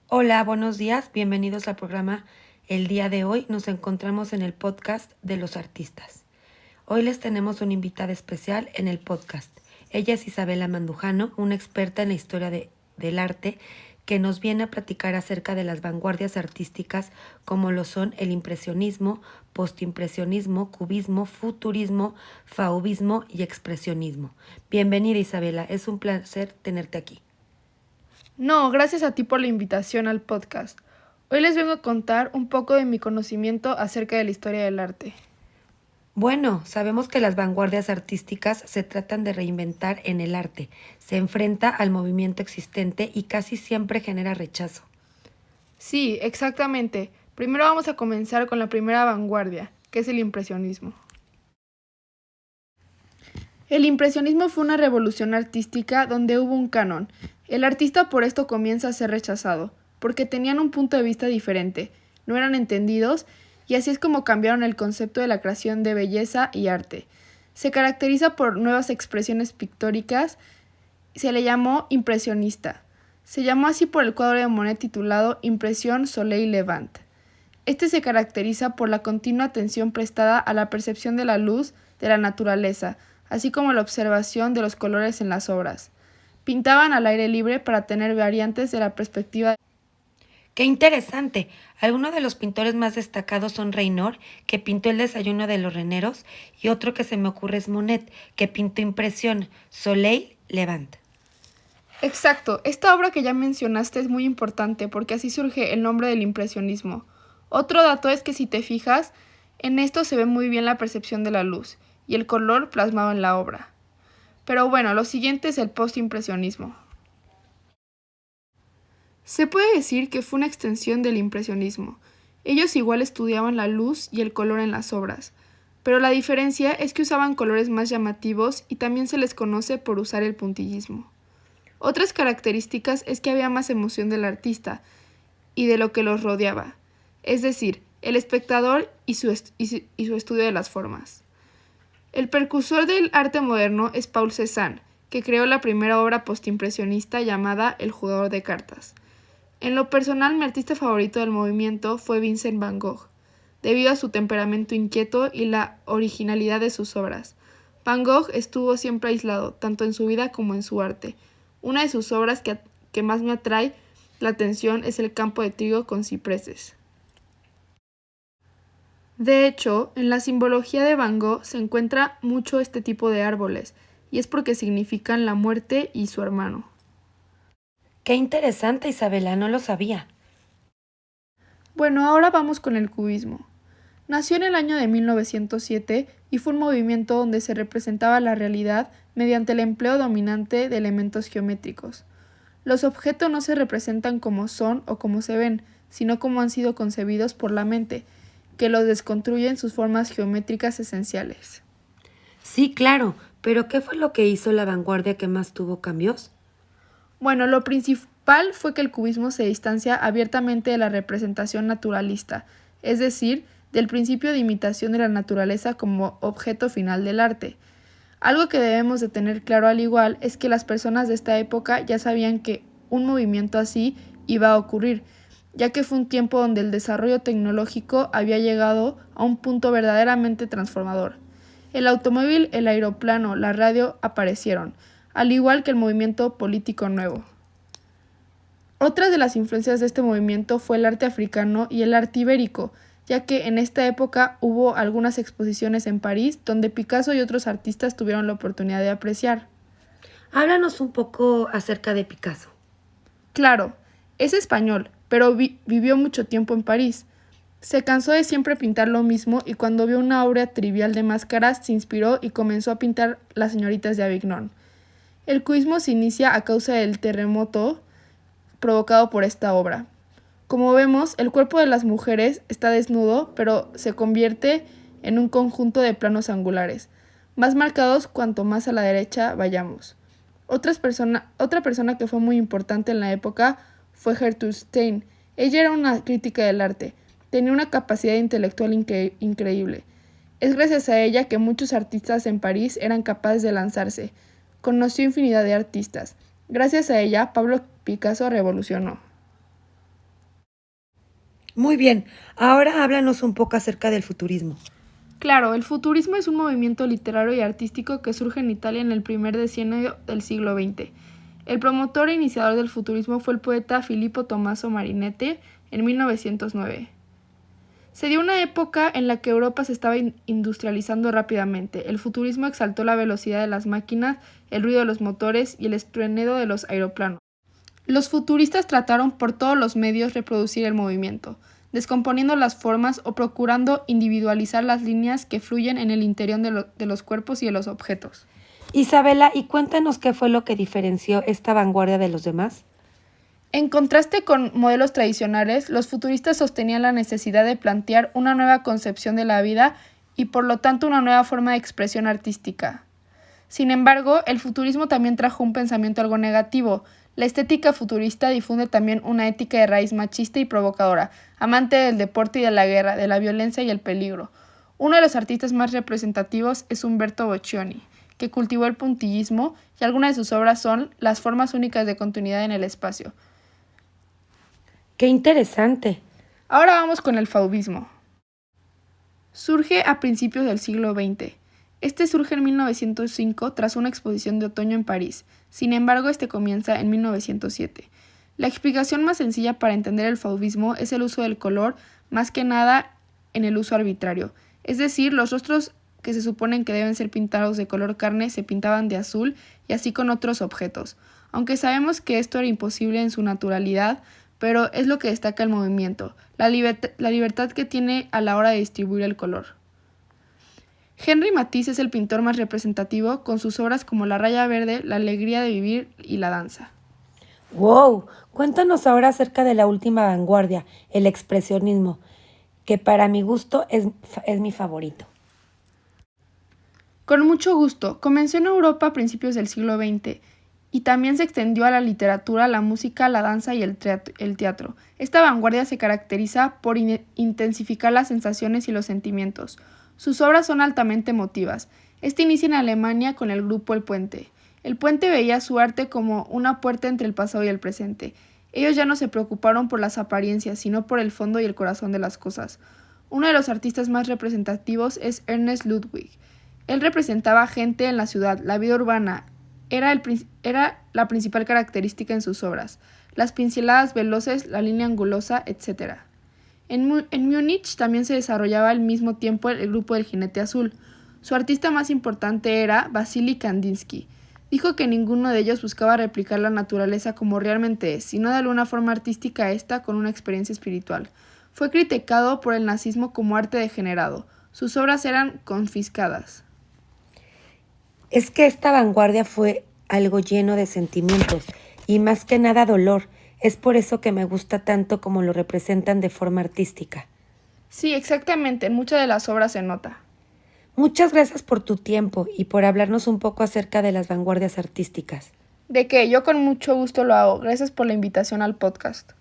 Hola, buenos días, bienvenidos al programa. El día de hoy nos encontramos en el podcast de los artistas. Hoy les tenemos una invitada especial en el podcast. Ella es Isabela Mandujano, una experta en la historia del arte que nos viene a platicar acerca de las vanguardias artísticas como lo son el impresionismo, postimpresionismo, cubismo, futurismo, fauvismo y expresionismo. Bienvenida Isabela, es un placer tenerte aquí. No, gracias a ti por la invitación al podcast. Hoy les vengo a contar un poco de mi conocimiento acerca de la historia del arte. Bueno, sabemos que las vanguardias artísticas se tratan de reinventar en el arte, se enfrenta al movimiento existente y casi siempre genera rechazo. Sí, exactamente. Primero vamos a comenzar con la primera vanguardia, que es el impresionismo. El impresionismo fue una revolución artística donde hubo un canon. El artista por esto comienza a ser rechazado, porque tenían un punto de vista diferente, no eran entendidos, y así es como cambiaron el concepto de la creación de belleza y arte. Se caracteriza por nuevas expresiones pictóricas, se le llamó impresionista. Se llamó así por el cuadro de Monet titulado Impresión Soleil Levant. Este se caracteriza por la continua atención prestada a la percepción de la luz de la naturaleza, así como la observación de los colores en las obras. Pintaban al aire libre para tener variantes de la perspectiva. ¡Qué interesante! Algunos de los pintores más destacados son Renoir, que pintó el desayuno de los reneros, y otro que se me ocurre es Monet, que pintó Impresión, Soleil, Levant. Exacto, esta obra que ya mencionaste es muy importante porque así surge el nombre del impresionismo. Otro dato es que si te fijas, en esto se ve muy bien la percepción de la luz y el color plasmado en la obra. Pero bueno, lo siguiente es el postimpresionismo. Se puede decir que fue una extensión del impresionismo. Ellos igual estudiaban la luz y el color en las obras, pero la diferencia es que usaban colores más llamativos y también se les conoce por usar el puntillismo. Otras características es que había más emoción del artista y de lo que los rodeaba, es decir, el espectador y su estudio de las formas. El precursor del arte moderno es Paul Cézanne, que creó la primera obra postimpresionista llamada El jugador de cartas. En lo personal, mi artista favorito del movimiento fue Vincent Van Gogh, debido a su temperamento inquieto y la originalidad de sus obras. Van Gogh estuvo siempre aislado, tanto en su vida como en su arte. Una de sus obras que más me atrae la atención es El campo de trigo con cipreses. De hecho, en la simbología de Van Gogh se encuentra mucho este tipo de árboles, y es porque significan la muerte y su hermano. ¡Qué interesante, Isabela! No lo sabía. Bueno, ahora vamos con el cubismo. Nació en el año de 1907 y fue un movimiento donde se representaba la realidad mediante el empleo dominante de elementos geométricos. Los objetos no se representan como son o como se ven, sino como han sido concebidos por la mente, que los desconstruye en sus formas geométricas esenciales. Sí, claro, pero ¿qué fue lo que hizo la vanguardia que más tuvo cambios? Bueno, lo principal fue que el cubismo se distancia abiertamente de la representación naturalista, es decir, del principio de imitación de la naturaleza como objeto final del arte. Algo que debemos de tener claro al igual es que las personas de esta época ya sabían que un movimiento así iba a ocurrir, ya que fue un tiempo donde el desarrollo tecnológico había llegado a un punto verdaderamente transformador. El automóvil, el aeroplano, la radio aparecieron, al igual que el movimiento político nuevo. Otra de las influencias de este movimiento fue el arte africano y el arte ibérico, ya que en esta época hubo algunas exposiciones en París donde Picasso y otros artistas tuvieron la oportunidad de apreciar. Háblanos un poco acerca de Picasso. Claro, es español, pero vivió mucho tiempo en París. Se cansó de siempre pintar lo mismo y cuando vio una obra trivial de máscaras se inspiró y comenzó a pintar las señoritas de Avignon. El cubismo se inicia a causa del terremoto provocado por esta obra. Como vemos, el cuerpo de las mujeres está desnudo, pero se convierte en un conjunto de planos angulares, más marcados cuanto más a la derecha vayamos. Otra persona que fue muy importante en la época fue Gertrude Stein. Ella era una crítica del arte, tenía una capacidad intelectual increíble. Es gracias a ella que muchos artistas en París eran capaces de lanzarse. Conoció infinidad de artistas. Gracias a ella, Pablo Picasso revolucionó. Muy bien, ahora háblanos un poco acerca del futurismo. Claro, el futurismo es un movimiento literario y artístico que surge en Italia en el primer decenio del siglo XX. El promotor e iniciador del futurismo fue el poeta Filippo Tommaso Marinetti en 1909. Se dio una época en la que Europa se estaba industrializando rápidamente. El futurismo exaltó la velocidad de las máquinas, el ruido de los motores y el estruendo de los aeroplanos. Los futuristas trataron por todos los medios reproducir el movimiento, descomponiendo las formas o procurando individualizar las líneas que fluyen en el interior de los cuerpos y de los objetos. Isabela, y cuéntanos qué fue lo que diferenció esta vanguardia de los demás. En contraste con modelos tradicionales, los futuristas sostenían la necesidad de plantear una nueva concepción de la vida y por lo tanto una nueva forma de expresión artística. Sin embargo, el futurismo también trajo un pensamiento algo negativo. La estética futurista difunde también una ética de raíz machista y provocadora, amante del deporte y de la guerra, de la violencia y el peligro. Uno de los artistas más representativos es Umberto Boccioni, que cultivó el puntillismo y algunas de sus obras son Las formas únicas de continuidad en el espacio. ¡Qué interesante! Ahora vamos con el fauvismo. Surge a principios del siglo XX. Este surge en 1905 tras una exposición de otoño en París. Sin embargo, este comienza en 1907. La explicación más sencilla para entender el fauvismo es el uso del color, más que nada en el uso arbitrario. Es decir, los rostros que se suponen que deben ser pintados de color carne se pintaban de azul y así con otros objetos. Aunque sabemos que esto era imposible en su naturalidad, pero es lo que destaca el movimiento, la libertad que tiene a la hora de distribuir el color. Henri Matisse es el pintor más representativo, con sus obras como La raya verde, La alegría de vivir y La danza. ¡Wow! Cuéntanos ahora acerca de la última vanguardia, el expresionismo, que para mi gusto es mi favorito. Con mucho gusto. Comenzó en Europa a principios del siglo XX y también se extendió a la literatura, la música, la danza y el teatro. Esta vanguardia se caracteriza por intensificar las sensaciones y los sentimientos. Sus obras son altamente emotivas. Este inicia en Alemania con el grupo El Puente. El Puente veía su arte como una puerta entre el pasado y el presente. Ellos ya no se preocuparon por las apariencias, sino por el fondo y el corazón de las cosas. Uno de los artistas más representativos es Ernst Ludwig. Él representaba gente en la ciudad, la vida urbana. Era la principal característica en sus obras. Las pinceladas veloces, la línea angulosa, etc. En Múnich también se desarrollaba al mismo tiempo el grupo del Jinete Azul. Su artista más importante era Vasily Kandinsky. Dijo que ninguno de ellos buscaba replicar la naturaleza como realmente es, sino darle una forma artística a esta con una experiencia espiritual. Fue criticado por el nazismo como arte degenerado. Sus obras eran confiscadas. Es que esta vanguardia fue algo lleno de sentimientos y más que nada dolor. Es por eso que me gusta tanto como lo representan de forma artística. Sí, exactamente, en muchas de las obras se nota. Muchas gracias por tu tiempo y por hablarnos un poco acerca de las vanguardias artísticas. ¿De qué? Yo con mucho gusto lo hago. Gracias por la invitación al podcast.